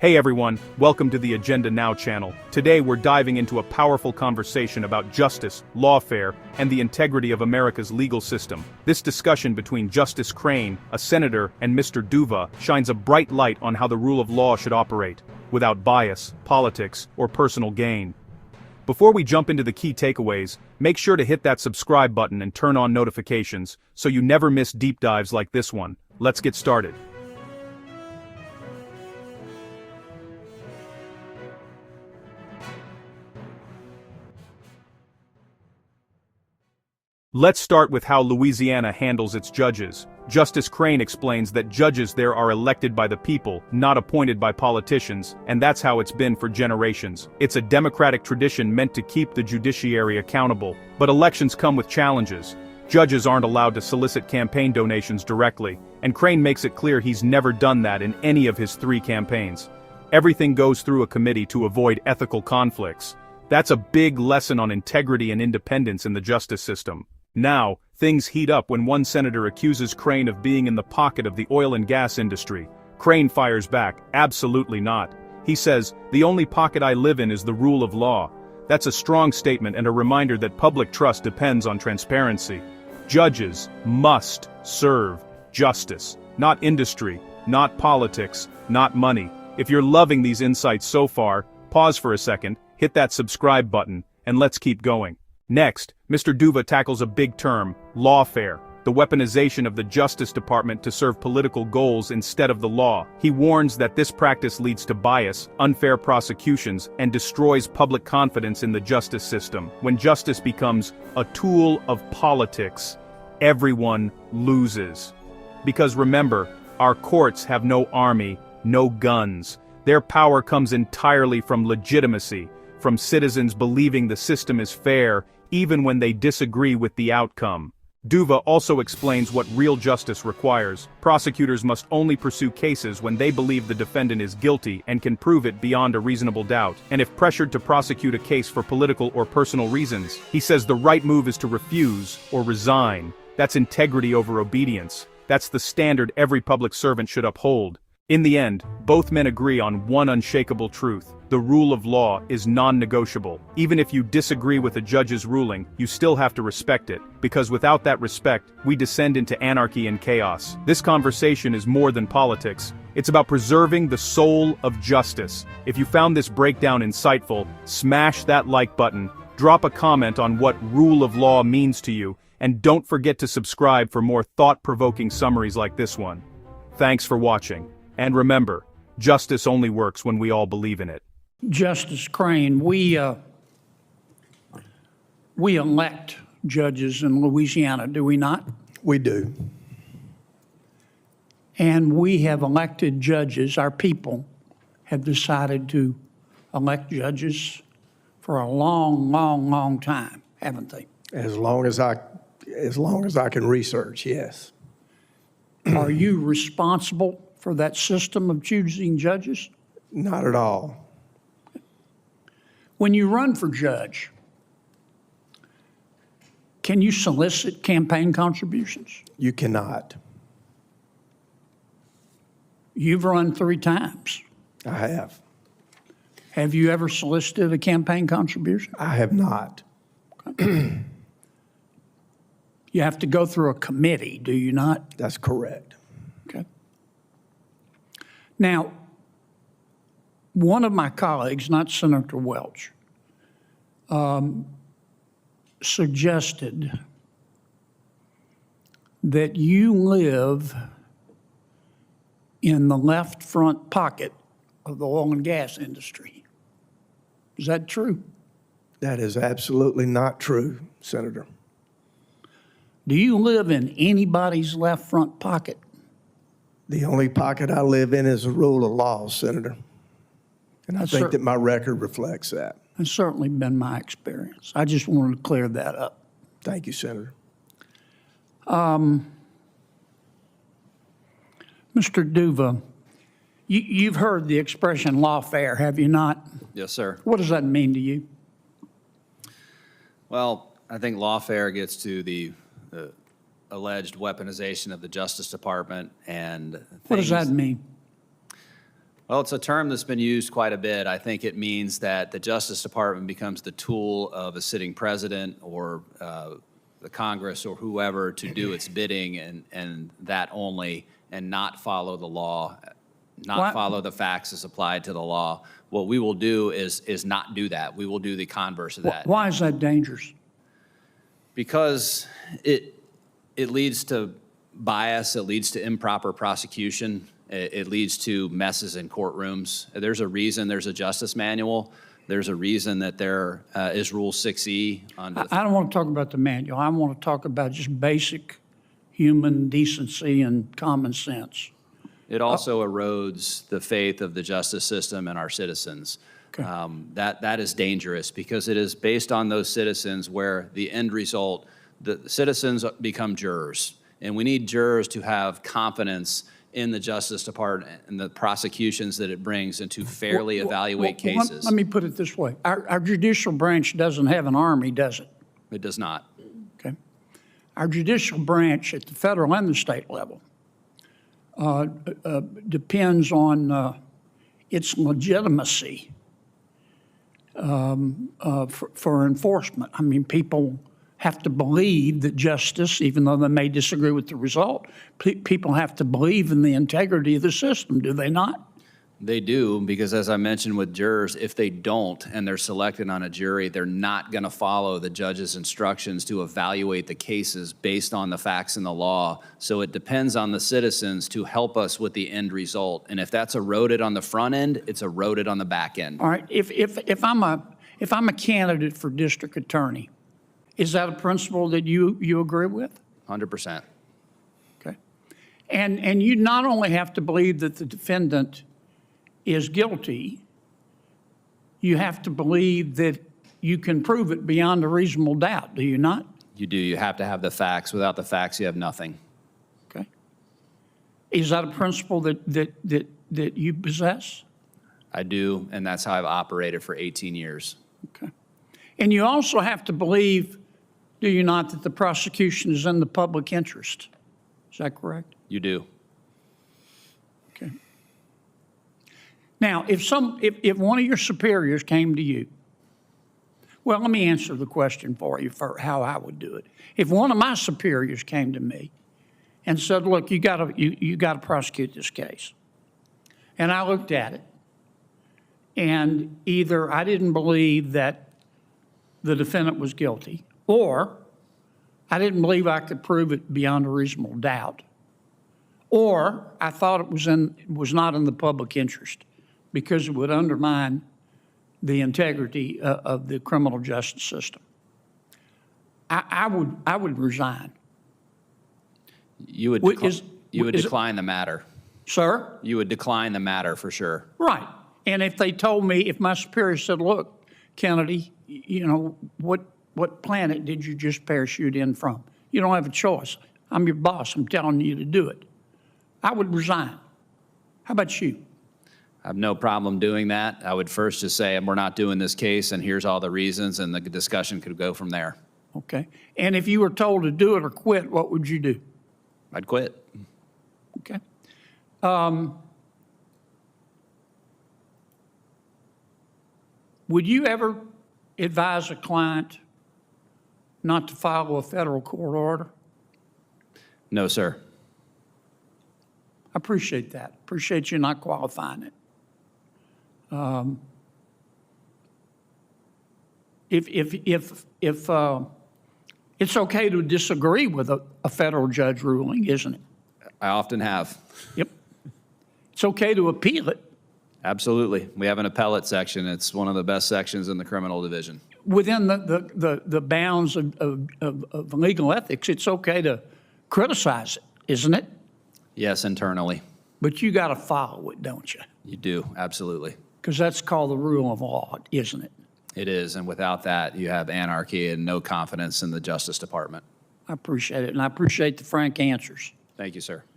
Hey everyone, welcome to the Agenda Now channel. Today we're diving into a powerful conversation about justice, lawfare, and the integrity of America's legal system. This discussion between Justice Crain, a senator, and Mr. Duva shines a bright light on how the rule of law should operate, without bias, politics, or personal gain. Before we jump into the key takeaways, make sure to hit that subscribe button and turn on notifications so you never miss deep dives like this one. Let's get started. Let's start with how Louisiana handles its judges. Justice Crain explains that judges there are elected by the people, not appointed by politicians, and that's how it's been for generations. It's a democratic tradition meant to keep the judiciary accountable. But elections come with challenges. Judges aren't allowed to solicit campaign donations directly, and Crain makes it clear he's never done that in any of his 3 campaigns. Everything goes through a committee to avoid ethical conflicts. That's a big lesson on integrity and independence in the justice system. Now, things heat up when one senator accuses Crain of being in the pocket of the oil and gas industry. Crain fires back, absolutely not. He says, "The only pocket I live in is the rule of law." That's a strong statement and a reminder that public trust depends on transparency. Judges must serve justice, not industry, not politics, not money. If you're loving these insights so far, pause for a second, hit that subscribe button, and let's keep going. Next, Mr. Duva tackles a big term, lawfare, the weaponization of the Justice Department to serve political goals instead of the law. He warns that this practice leads to bias, unfair prosecutions, and destroys public confidence in the justice system. When justice becomes a tool of politics, everyone loses. Because remember, our courts have no army, no guns. Their power comes entirely from legitimacy, from citizens believing the system is fair, even when they disagree with the outcome. Duva also explains what real justice requires. Prosecutors must only pursue cases when they believe the defendant is guilty and can prove it beyond a reasonable doubt. And if pressured to prosecute a case for political or personal reasons, he says the right move is to refuse or resign. That's integrity over obedience. That's the standard every public servant should uphold. In the end, both men agree on one unshakable truth. The rule of law is non-negotiable. Even if you disagree with a judge's ruling, you still have to respect it, because without that respect, we descend into anarchy and chaos. This conversation is more than politics. It's about preserving the soul of justice. If you found this breakdown insightful, smash that like button, drop a comment on what rule of law means to you, and don't forget to subscribe for more thought-provoking summaries like this one. Thanks for watching. And remember, justice only works when we all believe in it. Justice Crain, we elect judges in Louisiana, do we not? We do. And we have elected judges, our people have decided to elect judges for a long time, haven't they? As long as I can research, yes. Are you responsible for that system of choosing judges? Not at all. When you run for judge, can you solicit campaign contributions? You cannot. You've run 3 times. I have. Have you ever solicited a campaign contribution? I have not. You have to go through a committee, do you not? That's correct. Okay. Now, one of my colleagues, not Senator Welch, suggested that you live in the left front pocket of the oil and gas industry. Is that true? That is absolutely not true, Senator. Do you live in anybody's left front pocket? The only pocket I live in is the rule of law, Senator. And I think that my record reflects that. That's certainly been my experience. I just wanted to clear that up. Thank you, Senator. Mr. Duva, you've heard the expression lawfare, have you not? Yes, sir. What does that mean to you? Well, I think lawfare gets to the alleged weaponization of the Justice Department and What does that mean? Well, it's a term that's been used quite a bit. I think it means that the Justice Department becomes the tool of a sitting president or the Congress or whoever to do its bidding and that only, and not follow the law, not follow the facts as applied to the law. What we will do is not do that. We will do the converse of that. Why is that dangerous? Because it leads to bias, it leads to improper prosecution, it leads to messes in courtrooms. There's a reason there's a justice manual. There's a reason that there is Rule 6E. I don't want to talk about the manual. I want to talk about just basic human decency and common sense. It also erodes the faith of the justice system and our citizens. Okay. That is dangerous because it is based on those citizens where the end result, the citizens become jurors. And we need jurors to have confidence in the Justice Department and the prosecutions that it brings and to fairly evaluate cases. Let me put it this way. Our judicial branch doesn't have an army, does it? It does not. Okay. Our judicial branch at the federal and the state level depends on its legitimacy for enforcement. I mean, people have to believe that justice, even though they may disagree with the result, people have to believe in the integrity of the system, do they not? They do, because as I mentioned with jurors, if they don't and they're selected on a jury, they're not going to follow the judge's instructions to evaluate the cases based on the facts in the law. So it depends on the citizens to help us with the end result. And if that's eroded on the front end, it's eroded on the back end. All right, if I'm a candidate for district attorney, is that a principle that you agree with? 100%. Okay. And you not only have to believe that the defendant is guilty, you have to believe that you can prove it beyond a reasonable doubt, do you not? You do. You have to have the facts. Without the facts, you have nothing. Okay. Is that a principle that you possess? I do, and that's how I've operated for 18 years. Okay. And you also have to believe, do you not, that the prosecution is in the public interest? Is that correct? You do. Okay. Now, if one of your superiors came to you, well, let me answer the question for you for how I would do it. If one of my superiors came to me and said, look, you gotta prosecute this case, and I looked at it, and either I didn't believe that the defendant was guilty, or I didn't believe I could prove it beyond a reasonable doubt, or I thought it was not in the public interest because it would undermine the integrity of the criminal justice system, I would resign. You would decline the matter. Sir? You would decline the matter for sure. Right. And if they told me, if my superior said, look, Kennedy, you know, what planet did you just parachute in from? You don't have a choice. I'm your boss. I'm telling you to do it. I would resign. How about you? I have no problem doing that. I would first just say, we're not doing this case, and here's all the reasons, and the discussion could go from there. Okay. And if you were told to do it or quit, what would you do? I'd quit. Okay. Would you ever advise a client not to follow a federal court order? No, sir. I appreciate that. Appreciate you not qualifying it. If it's okay to disagree with a federal judge ruling, isn't it? I often have. Yep. It's okay to appeal it. Absolutely. We have an appellate section. It's one of the best sections in the criminal division. Within the bounds of legal ethics, it's okay to criticize it, isn't it? Yes, internally. But you got to follow it, don't you? You do, absolutely. Because that's called the rule of law, isn't it? It is, and without that, you have anarchy and no confidence in the Justice Department. I appreciate it, and I appreciate the frank answers. Thank you, sir.